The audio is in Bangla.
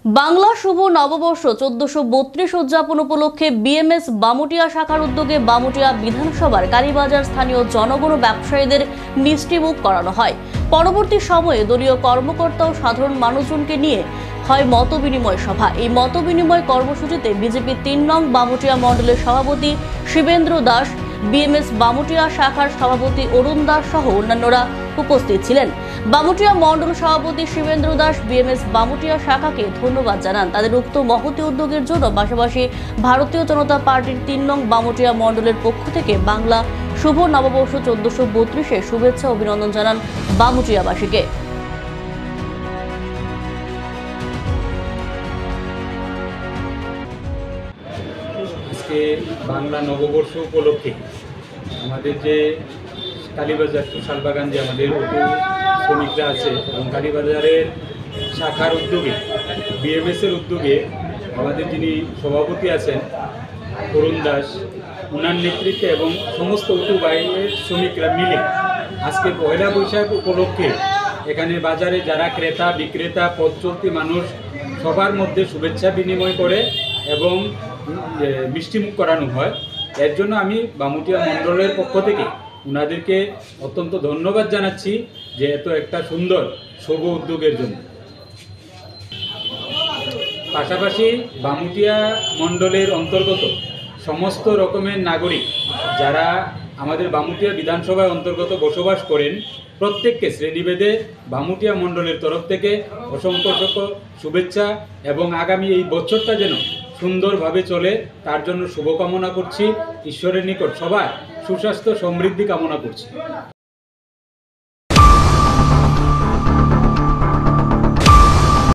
বাংলা শুভ নববর্ষ 1432 উদযাপন উপলক্ষে বিএমএস বামুটিয়া শাখার উদ্যোগে বামুটিয়া বিধানসভার কালীবাজার স্থানীয় জনগণ ও ব্যবসায়ীদের মিষ্টিমুখ করানো হয়। পরবর্তী সময়ে দলীয় কর্মকর্তা ও সাধারণ মানুষজনকে নিয়ে হয় মতবিনিময় সভা। এই মতবিনিময় কর্মসূচিতে বিজেপি 3 নং বামুটিয়া মণ্ডলের সভাপতি শিবেন্দ্র দাস, বিএমএস বামুটিয়া শাখার সভাপতি অরুণ দাস সহ অন্যান্যরা উপস্থিত ছিলেন। বামুটিয়া মণ্ডল সভাপতি শিবেন্দ্র দাস বিএমএস বামুটিয়া শাখাকে ধন্যবাদ জানান তাদের উক্ত মহতী উদ্যোগের জন্য। পাশাপাশি ভারতীয় জনতা পার্টির 3 নং বামুটিয়া মণ্ডলের পক্ষ থেকে বাংলা শুভ নববর্ষ 1432-এর শুভেচ্ছা অভিনন্দন জানান বামুটিয়াবাসীকে। আজকে বাংলা নববর্ষ উপলক্ষে আমাদের যে কালীবাজার শালবাগান যে আমাদের অটো শ্রমিকরা আছে এবং কালীবাজারের শাখার উদ্যোগে বিএমএসের উদ্যোগে আমাদের যিনি সভাপতি আছেন অরুণ দাস, ওনার নেতৃত্বে এবং সমস্ত অটো বাহিনীর শ্রমিকরা মিলে আজকে পয়লা বৈশাখ উপলক্ষে এখানে বাজারে যারা ক্রেতা বিক্রেতা পথ চলতি মানুষ সবার মধ্যে শুভেচ্ছা বিনিময় করে এবং মিষ্টিমুখ করানো হয়। এর জন্য আমি বামুটিয়া মণ্ডলের পক্ষ থেকে ওনাদেরকে অত্যন্ত ধন্যবাদ জানাচ্ছি যে এত একটা সুন্দর শুভ উদ্যোগের জন্য। পাশাপাশি বামুটিয়া মণ্ডলের অন্তর্গত সমস্ত রকমের নাগরিক যারা আমাদের বামুটিয়া বিধানসভার অন্তর্গত বসবাস করেন প্রত্যেককে শ্রেণীভেদে বামুটিয়া মণ্ডলের তরফ থেকে অসংখ্য শুভেচ্ছা এবং আগামী এই বছরটা যেন সুন্দরভাবে চলে তার জন্য শুভকামনা করছি। ঈশ্বরের নিকট সবার সুস্বাস্থ্য সমৃদ্ধি কামনা করছি।